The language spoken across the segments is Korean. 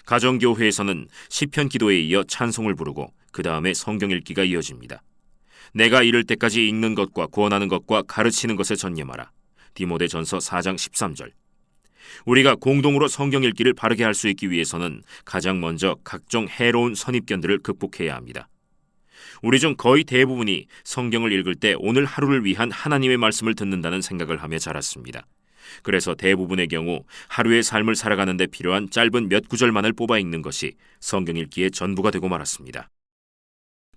가정교회에서는 시편 기도에 이어 찬송을 부르고 그 다음에 성경 읽기가 이어집니다. 내가 이를 때까지 읽는 것과 구원하는 것과 가르치는 것에 전념하라. 디모데전서 4장 13절. 우리가 공동으로 성경 읽기를 바르게 할 수 있기 위해서는 가장 먼저 각종 해로운 선입견들을 극복해야 합니다. 우리 중 거의 대부분이 성경을 읽을 때 오늘 하루를 위한 하나님의 말씀을 듣는다는 생각을 하며 자랐습니다. 그래서 대부분의 경우 하루의 삶을 살아가는 데 필요한 짧은 몇 구절만을 뽑아 읽는 것이 성경 읽기의 전부가 되고 말았습니다.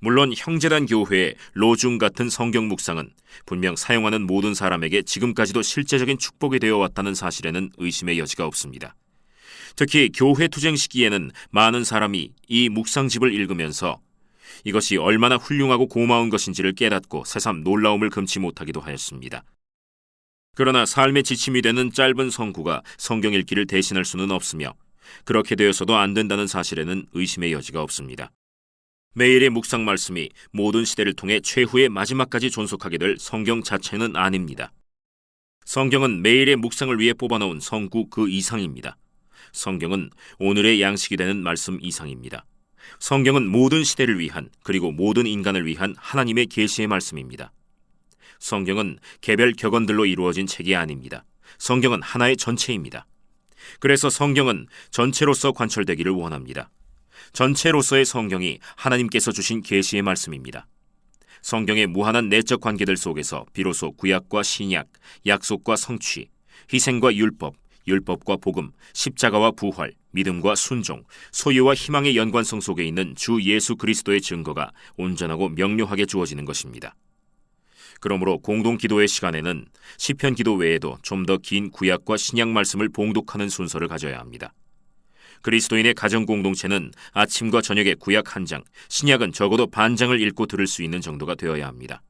물론 형제단 교회의 로중 같은 성경 묵상은 분명 사용하는 모든 사람에게 지금까지도 실제적인 축복이 되어 왔다는 사실에는 의심의 여지가 없습니다. 특히 교회 투쟁 시기에는 많은 사람이 이 묵상집을 읽으면서 이것이 얼마나 훌륭하고 고마운 것인지를 깨닫고 새삼 놀라움을 금치 못하기도 하였습니다. 그러나 삶의 지침이 되는 짧은 성구가 성경 읽기를 대신할 수는 없으며 그렇게 되어서도 안 된다는 사실에는 의심의 여지가 없습니다. 매일의 묵상 말씀이 모든 시대를 통해 최후의 마지막까지 존속하게 될 성경 자체는 아닙니다. 성경은 매일의 묵상을 위해 뽑아놓은 성구 그 이상입니다. 성경은 오늘의 양식이 되는 말씀 이상입니다. 성경은 모든 시대를 위한 그리고 모든 인간을 위한 하나님의 계시의 말씀입니다. 성경은 개별 격언들로 이루어진 책이 아닙니다. 성경은 하나의 전체입니다. 그래서 성경은 전체로서 관철되기를 원합니다. 전체로서의 성경이 하나님께서 주신 계시의 말씀입니다. 성경의 무한한 내적 관계들 속에서 비로소 구약과 신약, 약속과 성취, 희생과 율법, 율법과 복음, 십자가와 부활, 믿음과 순종, 소유와 희망의 연관성 속에 있는 주 예수 그리스도의 증거가 온전하고 명료하게 주어지는 것입니다. 그러므로 공동 기도의 시간에는 시편 기도 외에도 좀 더 긴 구약과 신약 말씀을 봉독하는 순서를 가져야 합니다. 그리스도인의 가정 공동체는 아침과 저녁에 구약 1장, 신약은 적어도 반장을 읽고 들을 수 있는 정도가 되어야 합니다.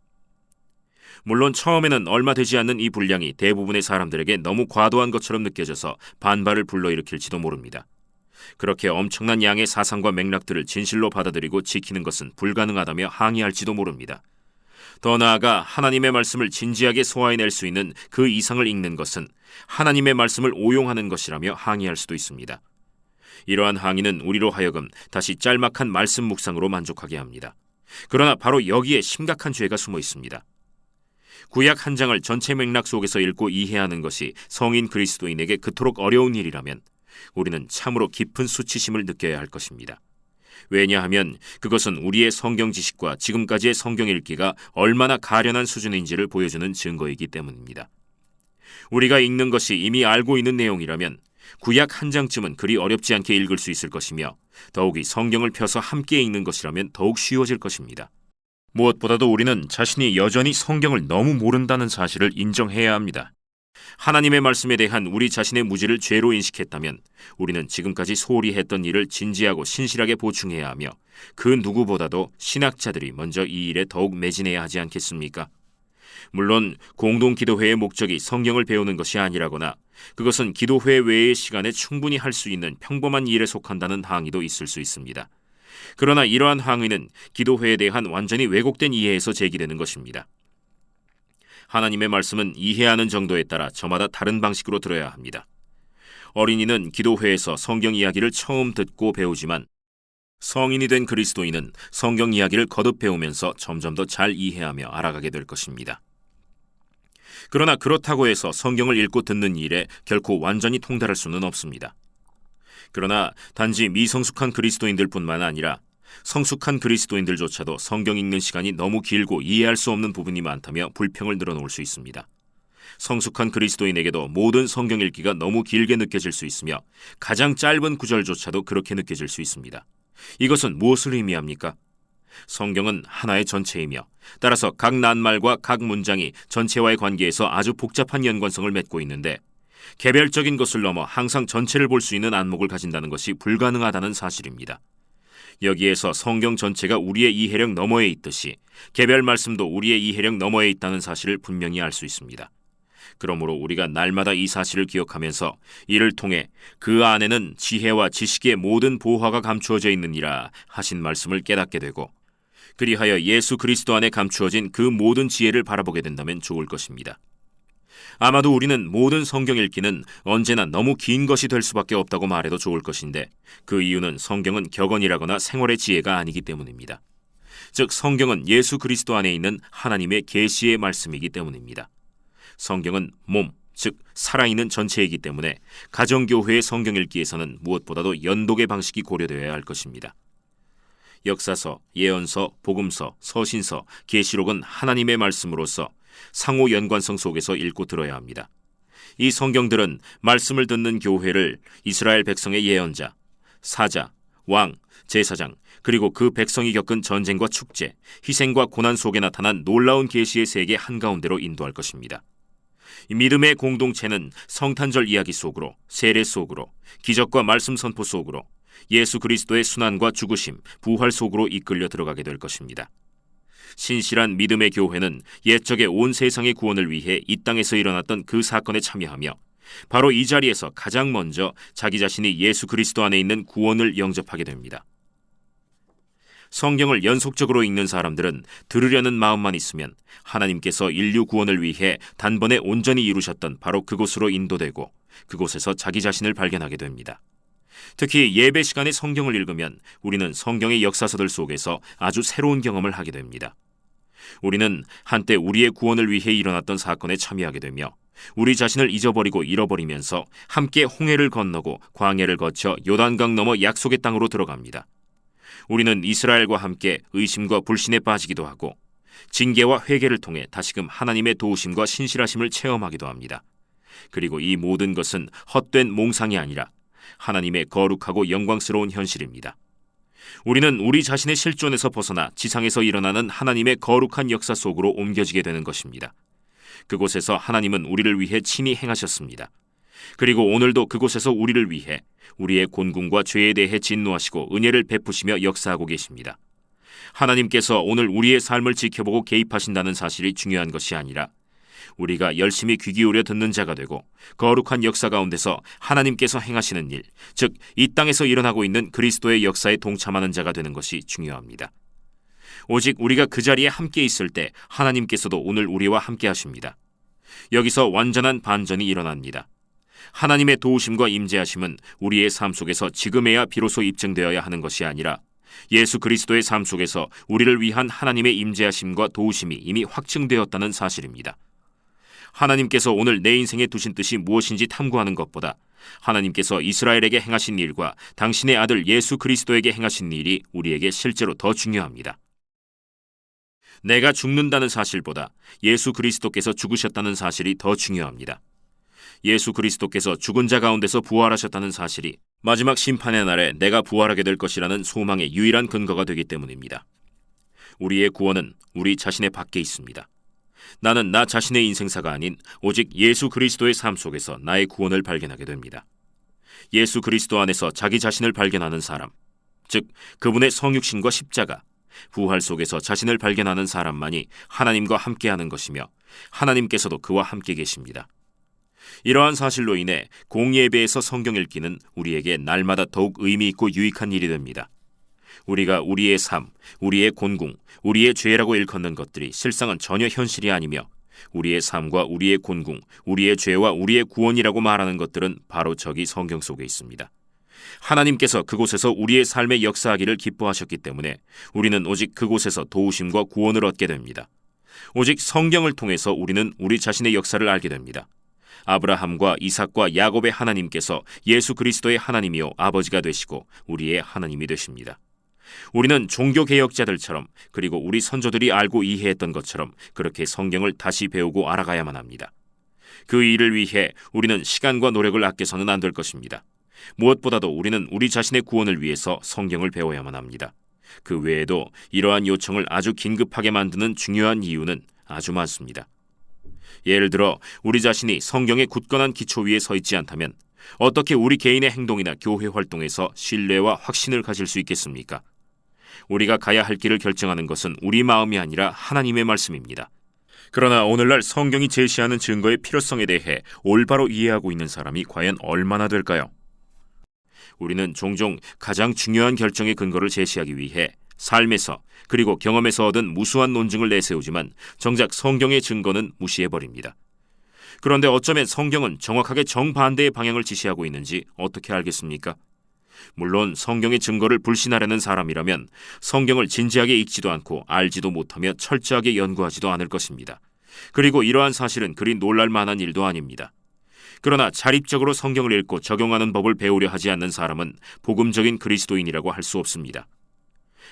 물론 처음에는 얼마 되지 않는 이 분량이 대부분의 사람들에게 너무 과도한 것처럼 느껴져서 반발을 불러일으킬지도 모릅니다. 그렇게 엄청난 양의 사상과 맥락들을 진실로 받아들이고 지키는 것은 불가능하다며 항의할지도 모릅니다. 더 나아가 하나님의 말씀을 진지하게 소화해낼 수 있는 그 이상을 읽는 것은 하나님의 말씀을 오용하는 것이라며 항의할 수도 있습니다. 이러한 항의는 우리로 하여금 다시 짤막한 말씀 묵상으로 만족하게 합니다. 그러나 바로 여기에 심각한 죄가 숨어 있습니다. 구약 1장을 전체 맥락 속에서 읽고 이해하는 것이 성인 그리스도인에게 그토록 어려운 일이라면 우리는 참으로 깊은 수치심을 느껴야 할 것입니다. 왜냐하면 그것은 우리의 성경 지식과 지금까지의 성경 읽기가 얼마나 가련한 수준인지를 보여주는 증거이기 때문입니다. 우리가 읽는 것이 이미 알고 있는 내용이라면 구약 1장쯤은 그리 어렵지 않게 읽을 수 있을 것이며 더욱이 성경을 펴서 함께 읽는 것이라면 더욱 쉬워질 것입니다. 무엇보다도 우리는 자신이 여전히 성경을 너무 모른다는 사실을 인정해야 합니다. 하나님의 말씀에 대한 우리 자신의 무지를 죄로 인식했다면 우리는 지금까지 소홀히 했던 일을 진지하고 신실하게 보충해야 하며 그 누구보다도 신학자들이 먼저 이 일에 더욱 매진해야 하지 않겠습니까? 물론 공동기도회의 목적이 성경을 배우는 것이 아니라거나 그것은 기도회 외의 시간에 충분히 할 수 있는 평범한 일에 속한다는 항의도 있을 수 있습니다. 그러나 이러한 항의는 기도회에 대한 완전히 왜곡된 이해에서 제기되는 것입니다. 하나님의 말씀은 이해하는 정도에 따라 저마다 다른 방식으로 들어야 합니다. 어린이는 기도회에서 성경 이야기를 처음 듣고 배우지만 성인이 된 그리스도인은 성경 이야기를 거듭 배우면서 점점 더 잘 이해하며 알아가게 될 것입니다. 그러나 그렇다고 해서 성경을 읽고 듣는 일에 결코 완전히 통달할 수는 없습니다. 그러나 단지 미성숙한 그리스도인들뿐만 아니라 성숙한 그리스도인들조차도 성경 읽는 시간이 너무 길고 이해할 수 없는 부분이 많다며 불평을 늘어놓을 수 있습니다. 성숙한 그리스도인에게도 모든 성경 읽기가 너무 길게 느껴질 수 있으며 가장 짧은 구절조차도 그렇게 느껴질 수 있습니다. 이것은 무엇을 의미합니까? 성경은 하나의 전체이며 따라서 각 낱말과 각 문장이 전체와의 관계에서 아주 복잡한 연관성을 맺고 있는데 개별적인 것을 넘어 항상 전체를 볼 수 있는 안목을 가진다는 것이 불가능하다는 사실입니다. 여기에서 성경 전체가 우리의 이해력 너머에 있듯이 개별 말씀도 우리의 이해력 너머에 있다는 사실을 분명히 알 수 있습니다. 그러므로 우리가 날마다 이 사실을 기억하면서 이를 통해 그 안에는 지혜와 지식의 모든 보화가 감추어져 있느니라 하신 말씀을 깨닫게 되고 그리하여 예수 그리스도 안에 감추어진 그 모든 지혜를 바라보게 된다면 좋을 것입니다. 아마도 우리는 모든 성경 읽기는 언제나 너무 긴 것이 될 수밖에 없다고 말해도 좋을 것인데, 그 이유는 성경은 격언이라거나 생활의 지혜가 아니기 때문입니다. 즉 성경은 예수 그리스도 안에 있는 하나님의 계시의 말씀이기 때문입니다. 성경은 몸, 즉 살아있는 전체이기 때문에 가정교회의 성경 읽기에서는 무엇보다도 연독의 방식이 고려되어야 할 것입니다. 역사서, 예언서, 복음서, 서신서, 계시록은 하나님의 말씀으로서 상호 연관성 속에서 읽고 들어야 합니다. 이 성경들은 말씀을 듣는 교회를 이스라엘 백성의 예언자, 사자, 왕, 제사장, 그리고 그 백성이 겪은 전쟁과 축제, 희생과 고난 속에 나타난 놀라운 계시의 세계 한가운데로 인도할 것입니다. 이 믿음의 공동체는 성탄절 이야기 속으로, 세례 속으로, 기적과 말씀 선포 속으로, 예수 그리스도의 순환과 죽으심, 부활 속으로 이끌려 들어가게 될 것입니다. 신실한 믿음의 교회는 옛적의 온 세상의 구원을 위해 이 땅에서 일어났던 그 사건에 참여하며 바로 이 자리에서 가장 먼저 자기 자신이 예수 그리스도 안에 있는 구원을 영접하게 됩니다. 성경을 연속적으로 읽는 사람들은 들으려는 마음만 있으면 하나님께서 인류 구원을 위해 단번에 온전히 이루셨던 바로 그곳으로 인도되고 그곳에서 자기 자신을 발견하게 됩니다. 특히 예배 시간에 성경을 읽으면 우리는 성경의 역사서들 속에서 아주 새로운 경험을 하게 됩니다. 우리는 한때 우리의 구원을 위해 일어났던 사건에 참여하게 되며 우리 자신을 잊어버리고 잃어버리면서 함께 홍해를 건너고 광야를 거쳐 요단강 넘어 약속의 땅으로 들어갑니다. 우리는 이스라엘과 함께 의심과 불신에 빠지기도 하고 징계와 회개를 통해 다시금 하나님의 도우심과 신실하심을 체험하기도 합니다. 그리고 이 모든 것은 헛된 몽상이 아니라 하나님의 거룩하고 영광스러운 현실입니다. 우리는 우리 자신의 실존에서 벗어나 지상에서 일어나는 하나님의 거룩한 역사 속으로 옮겨지게 되는 것입니다. 그곳에서 하나님은 우리를 위해 친히 행하셨습니다. 그리고 오늘도 그곳에서 우리를 위해 우리의 곤궁과 죄에 대해 진노하시고 은혜를 베푸시며 역사하고 계십니다. 하나님께서 오늘 우리의 삶을 지켜보고 개입하신다는 사실이 중요한 것이 아니라 우리가 열심히 귀 기울여 듣는 자가 되고 거룩한 역사 가운데서 하나님께서 행하시는 일, 즉 이 땅에서 일어나고 있는 그리스도의 역사에 동참하는 자가 되는 것이 중요합니다. 오직 우리가 그 자리에 함께 있을 때 하나님께서도 오늘 우리와 함께 하십니다. 여기서 완전한 반전이 일어납니다. 하나님의 도우심과 임재하심은 우리의 삶 속에서 지금에야 비로소 입증되어야 하는 것이 아니라 예수 그리스도의 삶 속에서 우리를 위한 하나님의 임재하심과 도우심이 이미 확증되었다는 사실입니다. 하나님께서 오늘 내 인생에 두신 뜻이 무엇인지 탐구하는 것보다 하나님께서 이스라엘에게 행하신 일과 당신의 아들 예수 그리스도에게 행하신 일이 우리에게 실제로 더 중요합니다. 내가 죽는다는 사실보다 예수 그리스도께서 죽으셨다는 사실이 더 중요합니다. 예수 그리스도께서 죽은 자 가운데서 부활하셨다는 사실이 마지막 심판의 날에 내가 부활하게 될 것이라는 소망의 유일한 근거가 되기 때문입니다. 우리의 구원은 우리 자신의 밖에 있습니다. 나는 나 자신의 인생사가 아닌 오직 예수 그리스도의 삶 속에서 나의 구원을 발견하게 됩니다. 예수 그리스도 안에서 자기 자신을 발견하는 사람, 즉 그분의 성육신과 십자가, 부활 속에서 자신을 발견하는 사람만이 하나님과 함께하는 것이며 하나님께서도 그와 함께 계십니다. 이러한 사실로 인해 공예배에서 성경 읽기는 우리에게 날마다 더욱 의미 있고 유익한 일이 됩니다. 우리가 우리의 삶, 우리의 곤궁, 우리의 죄라고 일컫는 것들이 실상은 전혀 현실이 아니며 우리의 삶과 우리의 곤궁, 우리의 죄와 우리의 구원이라고 말하는 것들은 바로 저기 성경 속에 있습니다. 하나님께서 그곳에서 우리의 삶의 역사하기를 기뻐하셨기 때문에 우리는 오직 그곳에서 도우심과 구원을 얻게 됩니다. 오직 성경을 통해서 우리는 우리 자신의 역사를 알게 됩니다. 아브라함과 이삭과 야곱의 하나님께서 예수 그리스도의 하나님이요 아버지가 되시고 우리의 하나님이 되십니다. 우리는 종교개혁자들처럼 그리고 우리 선조들이 알고 이해했던 것처럼 그렇게 성경을 다시 배우고 알아가야만 합니다. 그 일을 위해 우리는 시간과 노력을 아껴서는 안 될 것입니다. 무엇보다도 우리는 우리 자신의 구원을 위해서 성경을 배워야만 합니다. 그 외에도 이러한 요청을 아주 긴급하게 만드는 중요한 이유는 아주 많습니다. 예를 들어 우리 자신이 성경의 굳건한 기초 위에 서 있지 않다면 어떻게 우리 개인의 행동이나 교회 활동에서 신뢰와 확신을 가질 수 있겠습니까? 우리가 가야 할 길을 결정하는 것은 우리 마음이 아니라 하나님의 말씀입니다. 그러나 오늘날 성경이 제시하는 증거의 필요성에 대해 올바로 이해하고 있는 사람이 과연 얼마나 될까요? 우리는 종종 가장 중요한 결정의 근거를 제시하기 위해 삶에서 그리고 경험에서 얻은 무수한 논증을 내세우지만 정작 성경의 증거는 무시해버립니다. 그런데 어쩌면 성경은 정확하게 정반대의 방향을 지시하고 있는지 어떻게 알겠습니까? 물론 성경의 증거를 불신하려는 사람이라면 성경을 진지하게 읽지도 않고 알지도 못하며 철저하게 연구하지도 않을 것입니다. 그리고 이러한 사실은 그리 놀랄 만한 일도 아닙니다. 그러나 자립적으로 성경을 읽고 적용하는 법을 배우려 하지 않는 사람은 복음적인 그리스도인이라고 할 수 없습니다.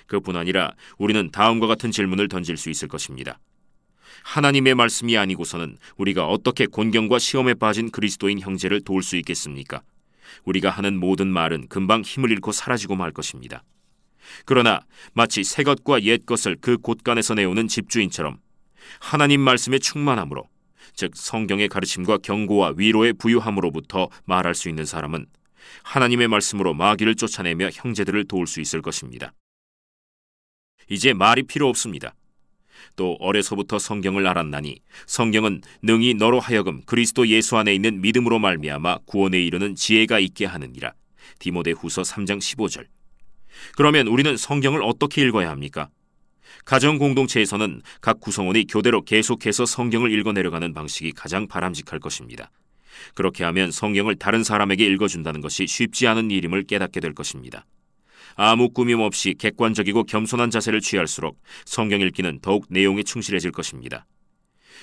그뿐 아니라 우리는 다음과 같은 질문을 던질 수 있을 것입니다. 하나님의 말씀이 아니고서는 우리가 어떻게 곤경과 시험에 빠진 그리스도인 형제를 도울 수 있겠습니까? 우리가 하는 모든 말은 금방 힘을 잃고 사라지고 말 것입니다. 그러나 마치 새 것과 옛 것을 그 곳간에서 내오는 집주인처럼 하나님 말씀의 충만함으로, 즉 성경의 가르침과 경고와 위로의 부유함으로부터 말할 수 있는 사람은 하나님의 말씀으로 마귀를 쫓아내며 형제들을 도울 수 있을 것입니다. 이제 말이 필요 없습니다. 또 어려서부터 성경을 알았나니 성경은 능히 너로 하여금 그리스도 예수 안에 있는 믿음으로 말미암아 구원에 이르는 지혜가 있게 하느니라. 디모데후서 3장 15절. 그러면 우리는 성경을 어떻게 읽어야 합니까? 가정 공동체에서는 각 구성원이 교대로 계속해서 성경을 읽어내려가는 방식이 가장 바람직할 것입니다. 그렇게 하면 성경을 다른 사람에게 읽어준다는 것이 쉽지 않은 일임을 깨닫게 될 것입니다. 아무 꾸밈 없이 객관적이고 겸손한 자세를 취할수록 성경 읽기는 더욱 내용에 충실해질 것입니다.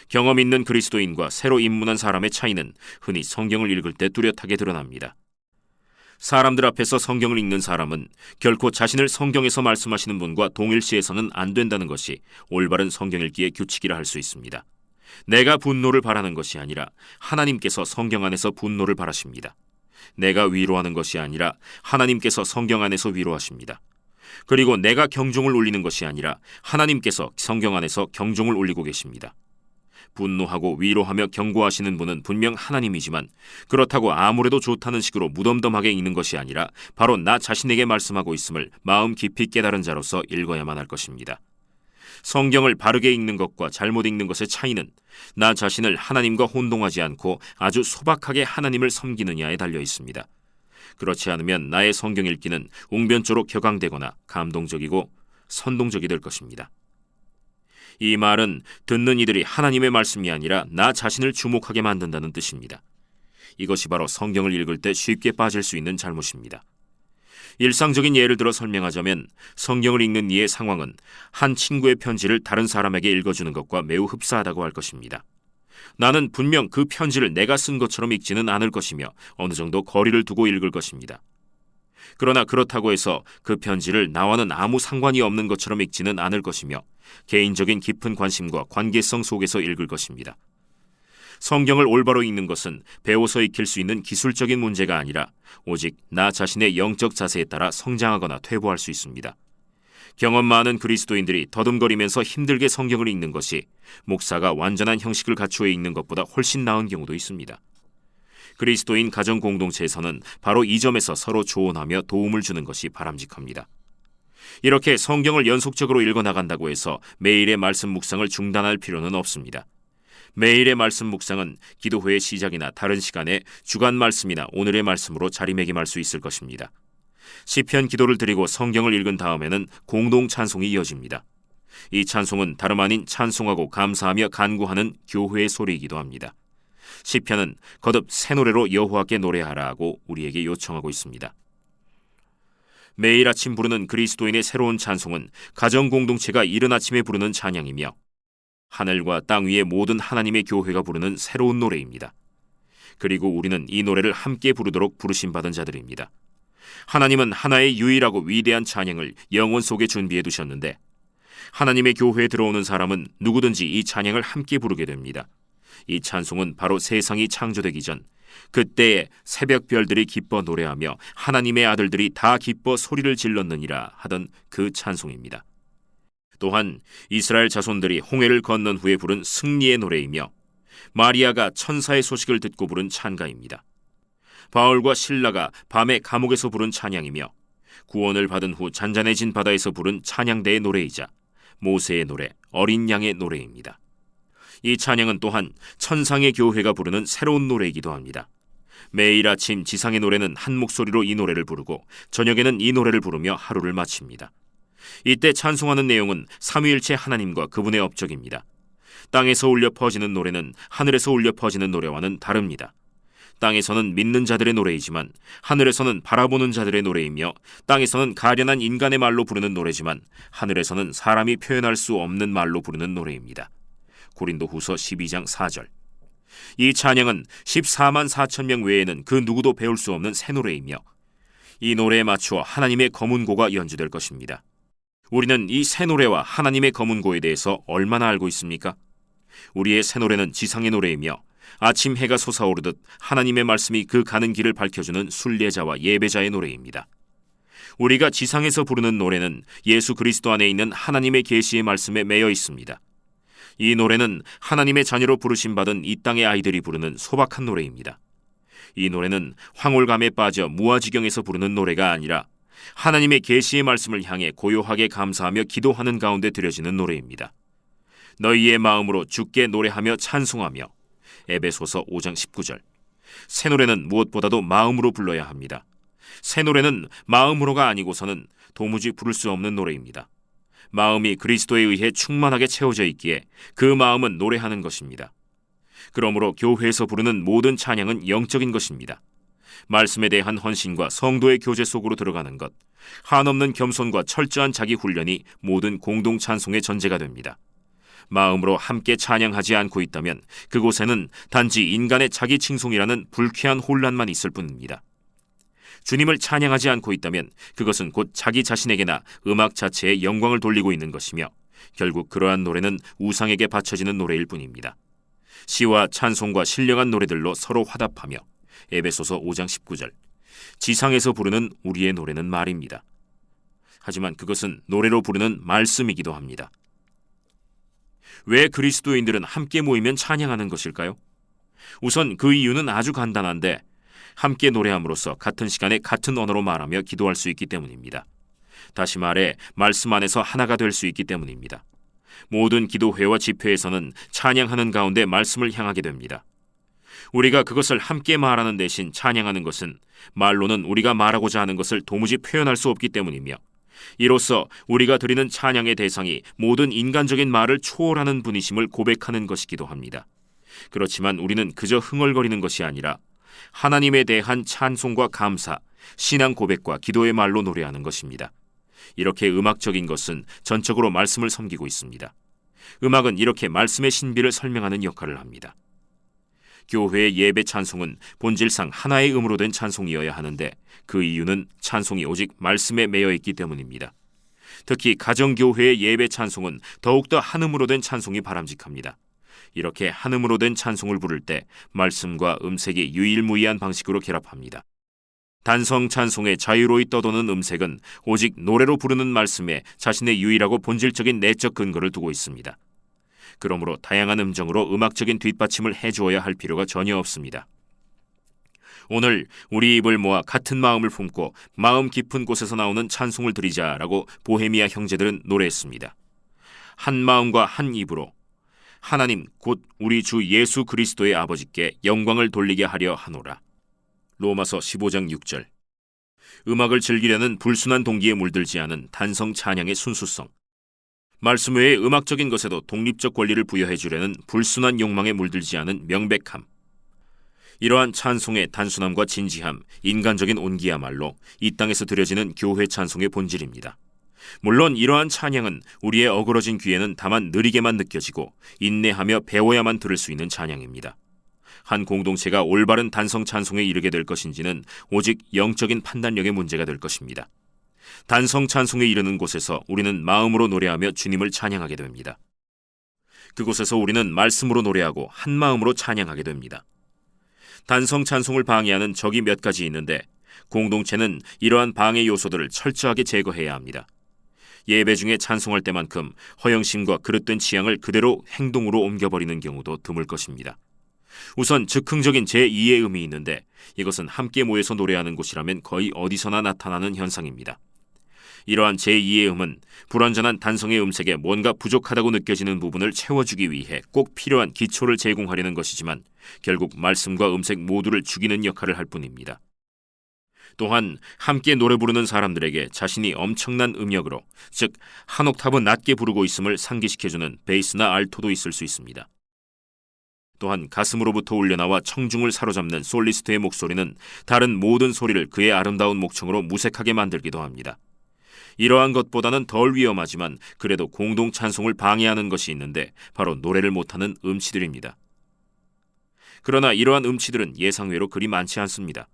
경험 있는 그리스도인과 새로 입문한 사람의 차이는 흔히 성경을 읽을 때 뚜렷하게 드러납니다. 사람들 앞에서 성경을 읽는 사람은 결코 자신을 성경에서 말씀하시는 분과 동일시해서는 안 된다는 것이 올바른 성경 읽기의 규칙이라 할 수 있습니다. 내가 분노를 바라는 것이 아니라 하나님께서 성경 안에서 분노를 바라십니다. 내가 위로하는 것이 아니라 하나님께서 성경 안에서 위로하십니다. 그리고 내가 경종을 울리는 것이 아니라 하나님께서 성경 안에서 경종을 울리고 계십니다. 분노하고 위로하며 경고하시는 분은 분명 하나님이지만 그렇다고 아무래도 좋다는 식으로 무덤덤하게 읽는 것이 아니라 바로 나 자신에게 말씀하고 있음을 마음 깊이 깨달은 자로서 읽어야만 할 것입니다. 성경을 바르게 읽는 것과 잘못 읽는 것의 차이는 나 자신을 하나님과 혼동하지 않고 아주 소박하게 하나님을 섬기느냐에 달려 있습니다. 그렇지 않으면 나의 성경 읽기는 웅변조로 격앙되거나 감동적이고 선동적이 될 것입니다. 이 말은 듣는 이들이 하나님의 말씀이 아니라 나 자신을 주목하게 만든다는 뜻입니다. 이것이 바로 성경을 읽을 때 쉽게 빠질 수 있는 잘못입니다. 일상적인 예를 들어 설명하자면 성경을 읽는 이의 상황은 한 친구의 편지를 다른 사람에게 읽어주는 것과 매우 흡사하다고 할 것입니다. 나는 분명 그 편지를 내가 쓴 것처럼 읽지는 않을 것이며 어느 정도 거리를 두고 읽을 것입니다. 그러나 그렇다고 해서 그 편지를 나와는 아무 상관이 없는 것처럼 읽지는 않을 것이며 개인적인 깊은 관심과 관계성 속에서 읽을 것입니다. 성경을 올바로 읽는 것은 배워서 익힐 수 있는 기술적인 문제가 아니라 오직 나 자신의 영적 자세에 따라 성장하거나 퇴보할 수 있습니다. 경험 많은 그리스도인들이 더듬거리면서 힘들게 성경을 읽는 것이 목사가 완전한 형식을 갖추어 읽는 것보다 훨씬 나은 경우도 있습니다. 그리스도인 가정 공동체에서는 바로 이 점에서 서로 조언하며 도움을 주는 것이 바람직합니다. 이렇게 성경을 연속적으로 읽어나간다고 해서 매일의 말씀 묵상을 중단할 필요는 없습니다. 매일의 말씀 묵상은 기도회의 시작이나 다른 시간에 주간 말씀이나 오늘의 말씀으로 자리매김할 수 있을 것입니다. 시편 기도를 드리고 성경을 읽은 다음에는 공동 찬송이 이어집니다. 이 찬송은 다름 아닌 찬송하고 감사하며 간구하는 교회의 소리이기도 합니다. 시편은 거듭 새 노래로 여호와께 노래하라 하고 우리에게 요청하고 있습니다. 매일 아침 부르는 그리스도인의 새로운 찬송은 가정 공동체가 이른 아침에 부르는 찬양이며 하늘과 땅 위의 모든 하나님의 교회가 부르는 새로운 노래입니다. 그리고 우리는 이 노래를 함께 부르도록 부르심받은 자들입니다. 하나님은 하나의 유일하고 위대한 찬양을 영혼 속에 준비해 두셨는데 하나님의 교회에 들어오는 사람은 누구든지 이 찬양을 함께 부르게 됩니다. 이 찬송은 바로 세상이 창조되기 전 그때에 새벽별들이 기뻐 노래하며 하나님의 아들들이 다 기뻐 소리를 질렀느니라 하던 그 찬송입니다. 또한 이스라엘 자손들이 홍해를 건넌 후에 부른 승리의 노래이며 마리아가 천사의 소식을 듣고 부른 찬가입니다. 바울과 실라가 밤에 감옥에서 부른 찬양이며 구원을 받은 후 잔잔해진 바다에서 부른 찬양대의 노래이자 모세의 노래, 어린 양의 노래입니다. 이 찬양은 또한 천상의 교회가 부르는 새로운 노래이기도 합니다. 매일 아침 지상의 노래는 한 목소리로 이 노래를 부르고 저녁에는 이 노래를 부르며 하루를 마칩니다. 이때 찬송하는 내용은 삼위일체 하나님과 그분의 업적입니다. 땅에서 울려 퍼지는 노래는 하늘에서 울려 퍼지는 노래와는 다릅니다. 땅에서는 믿는 자들의 노래이지만 하늘에서는 바라보는 자들의 노래이며, 땅에서는 가련한 인간의 말로 부르는 노래지만 하늘에서는 사람이 표현할 수 없는 말로 부르는 노래입니다. 고린도후서 12장 4절. 이 찬양은 14만 4천 명 외에는 그 누구도 배울 수 없는 새 노래이며, 이 노래에 맞추어 하나님의 거문고가 연주될 것입니다. 우리는 이 새 노래와 하나님의 거문고에 대해서 얼마나 알고 있습니까? 우리의 새 노래는 지상의 노래이며, 아침 해가 솟아오르듯 하나님의 말씀이 그 가는 길을 밝혀주는 순례자와 예배자의 노래입니다. 우리가 지상에서 부르는 노래는 예수 그리스도 안에 있는 하나님의 계시의 말씀에 매여 있습니다. 이 노래는 하나님의 자녀로 부르심받은 이 땅의 아이들이 부르는 소박한 노래입니다. 이 노래는 황홀감에 빠져 무아지경에서 부르는 노래가 아니라 하나님의 계시의 말씀을 향해 고요하게 감사하며 기도하는 가운데 드려지는 노래입니다. 너희의 마음으로 주께 노래하며 찬송하며. 에베소서 5장 19절. 새 노래는 무엇보다도 마음으로 불러야 합니다. 새 노래는 마음으로가 아니고서는 도무지 부를 수 없는 노래입니다. 마음이 그리스도에 의해 충만하게 채워져 있기에 그 마음은 노래하는 것입니다. 그러므로 교회에서 부르는 모든 찬양은 영적인 것입니다. 말씀에 대한 헌신과 성도의 교제 속으로 들어가는 것, 한없는 겸손과 철저한 자기 훈련이 모든 공동 찬송의 전제가 됩니다. 마음으로 함께 찬양하지 않고 있다면 그곳에는 단지 인간의 자기 칭송이라는 불쾌한 혼란만 있을 뿐입니다. 주님을 찬양하지 않고 있다면 그것은 곧 자기 자신에게나 음악 자체에 영광을 돌리고 있는 것이며, 결국 그러한 노래는 우상에게 바쳐지는 노래일 뿐입니다. 시와 찬송과 신령한 노래들로 서로 화답하며. 에베소서 5장 19절. 지상에서 부르는 우리의 노래는 말입니다. 하지만 그것은 노래로 부르는 말씀이기도 합니다. 왜 그리스도인들은 함께 모이면 찬양하는 것일까요? 우선 그 이유는 아주 간단한데, 함께 노래함으로써 같은 시간에 같은 언어로 말하며 기도할 수 있기 때문입니다. 다시 말해 말씀 안에서 하나가 될 수 있기 때문입니다. 모든 기도회와 집회에서는 찬양하는 가운데 말씀을 향하게 됩니다. 우리가 그것을 함께 말하는 대신 찬양하는 것은 말로는 우리가 말하고자 하는 것을 도무지 표현할 수 없기 때문이며, 이로써 우리가 드리는 찬양의 대상이 모든 인간적인 말을 초월하는 분이심을 고백하는 것이기도 합니다. 그렇지만 우리는 그저 흥얼거리는 것이 아니라 하나님에 대한 찬송과 감사, 신앙 고백과 기도의 말로 노래하는 것입니다. 이렇게 음악적인 것은 전적으로 말씀을 섬기고 있습니다. 음악은 이렇게 말씀의 신비를 설명하는 역할을 합니다. 교회의 예배 찬송은 본질상 하나의 음으로 된 찬송이어야 하는데, 그 이유는 찬송이 오직 말씀에 매여 있기 때문입니다. 특히 가정교회의 예배 찬송은 더욱더 한음으로 된 찬송이 바람직합니다. 이렇게 한음으로 된 찬송을 부를 때 말씀과 음색이 유일무이한 방식으로 결합합니다. 단성 찬송의 자유로이 떠도는 음색은 오직 노래로 부르는 말씀에 자신의 유일하고 본질적인 내적 근거를 두고 있습니다. 그러므로 다양한 음정으로 음악적인 뒷받침을 해주어야 할 필요가 전혀 없습니다. 오늘 우리 입을 모아 같은 마음을 품고 마음 깊은 곳에서 나오는 찬송을 드리자라고 보헤미아 형제들은 노래했습니다. 한 마음과 한 입으로 하나님 곧 우리 주 예수 그리스도의 아버지께 영광을 돌리게 하려 하노라. 로마서 15장 6절. 음악을 즐기려는 불순한 동기에 물들지 않은 단성 찬양의 순수성, 말씀 외의 음악적인 것에도 독립적 권리를 부여해 주려는 불순한 욕망에 물들지 않은 명백함, 이러한 찬송의 단순함과 진지함, 인간적인 온기야말로 이 땅에서 드려지는 교회 찬송의 본질입니다. 물론 이러한 찬양은 우리의 어그러진 귀에는 다만 느리게만 느껴지고 인내하며 배워야만 들을 수 있는 찬양입니다. 한 공동체가 올바른 단성 찬송에 이르게 될 것인지는 오직 영적인 판단력의 문제가 될 것입니다. 단성 찬송에 이르는 곳에서 우리는 마음으로 노래하며 주님을 찬양하게 됩니다. 그곳에서 우리는 말씀으로 노래하고 한 마음으로 찬양하게 됩니다. 단성 찬송을 방해하는 적이 몇 가지 있는데, 공동체는 이러한 방해 요소들을 철저하게 제거해야 합니다. 예배 중에 찬송할 때만큼 허영심과 그릇된 취향을 그대로 행동으로 옮겨버리는 경우도 드물 것입니다. 우선 즉흥적인 제2의 음이 있는데, 이것은 함께 모여서 노래하는 곳이라면 거의 어디서나 나타나는 현상입니다. 이러한 제2의 음은 불완전한 단성의 음색에 뭔가 부족하다고 느껴지는 부분을 채워주기 위해 꼭 필요한 기초를 제공하려는 것이지만 결국 말씀과 음색 모두를 죽이는 역할을 할 뿐입니다. 또한 함께 노래 부르는 사람들에게 자신이 엄청난 음역으로, 즉 한 옥타브 낮게 부르고 있음을 상기시켜주는 베이스나 알토도 있을 수 있습니다. 또한 가슴으로부터 울려나와 청중을 사로잡는 솔리스트의 목소리는 다른 모든 소리를 그의 아름다운 목청으로 무색하게 만들기도 합니다. 이러한 것보다는 덜 위험하지만 그래도 공동 찬송을 방해하는 것이 있는데 바로 노래를 못하는 음치들입니다. 그러나 이러한 음치들은 예상외로 그리 많지 않습니다.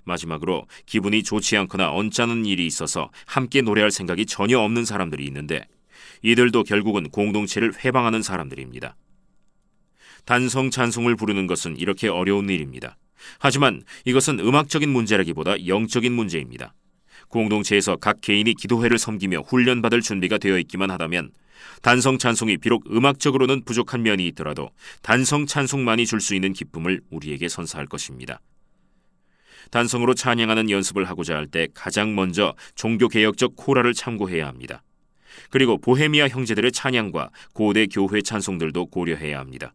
마지막으로 기분이 좋지 않거나 언짢은 일이 있어서 함께 노래할 생각이 전혀 없는 사람들이 있는데 이들도 결국은 공동체를 회방하는 사람들입니다. 단성 찬송을 부르는 것은 이렇게 어려운 일입니다. 하지만 이것은 음악적인 문제라기보다 영적인 문제입니다. 공동체에서 각 개인이 기도회를 섬기며 훈련받을 준비가 되어 있기만 하다면 단성 찬송이 비록 음악적으로는 부족한 면이 있더라도 단성 찬송만이 줄 수 있는 기쁨을 우리에게 선사할 것입니다. 단성으로 찬양하는 연습을 하고자 할 때 가장 먼저 종교개혁적 코라를 참고해야 합니다. 그리고 보헤미아 형제들의 찬양과 고대 교회 찬송들도 고려해야 합니다.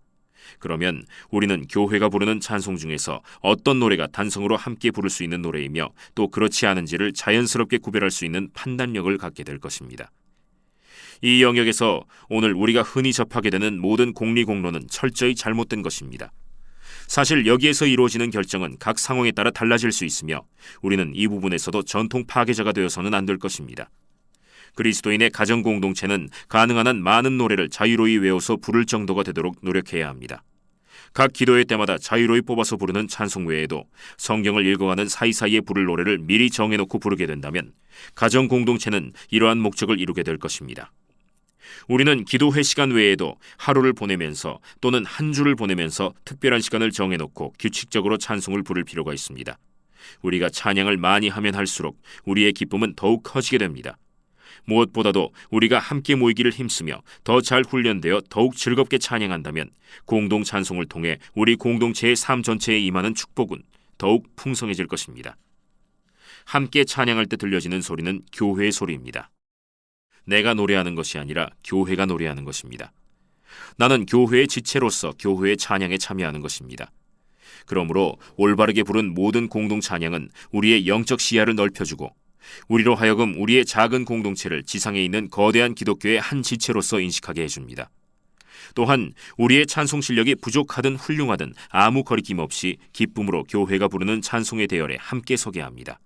그러면 우리는 교회가 부르는 찬송 중에서 어떤 노래가 단성으로 함께 부를 수 있는 노래이며 또 그렇지 않은지를 자연스럽게 구별할 수 있는 판단력을 갖게 될 것입니다. 이 영역에서 오늘 우리가 흔히 접하게 되는 모든 공리공로는 철저히 잘못된 것입니다. 사실 여기에서 이루어지는 결정은 각 상황에 따라 달라질 수 있으며 우리는 이 부분에서도 전통 파괴자가 되어서는 안 될 것입니다. 그리스도인의 가정 공동체는 가능한 한 많은 노래를 자유로이 외워서 부를 정도가 되도록 노력해야 합니다. 각 기도회 때마다 자유로이 뽑아서 부르는 찬송 외에도 성경을 읽어가는 사이사이에 부를 노래를 미리 정해놓고 부르게 된다면 가정 공동체는 이러한 목적을 이루게 될 것입니다. 우리는 기도회 시간 외에도 하루를 보내면서 또는 한 주를 보내면서 특별한 시간을 정해놓고 규칙적으로 찬송을 부를 필요가 있습니다. 우리가 찬양을 많이 하면 할수록 우리의 기쁨은 더욱 커지게 됩니다. 무엇보다도 우리가 함께 모이기를 힘쓰며 더 잘 훈련되어 더욱 즐겁게 찬양한다면 공동 찬송을 통해 우리 공동체의 삶 전체에 임하는 축복은 더욱 풍성해질 것입니다. 함께 찬양할 때 들려지는 소리는 교회의 소리입니다. 내가 노래하는 것이 아니라 교회가 노래하는 것입니다. 나는 교회의 지체로서 교회의 찬양에 참여하는 것입니다. 그러므로 올바르게 부른 모든 공동 찬양은 우리의 영적 시야를 넓혀주고 우리로 하여금 우리의 작은 공동체를 지상에 있는 거대한 기독교의 한 지체로서 인식하게 해줍니다. 또한 우리의 찬송 실력이 부족하든 훌륭하든 아무 거리낌 없이 기쁨으로 교회가 부르는 찬송의 대열에 함께 서게 합니다.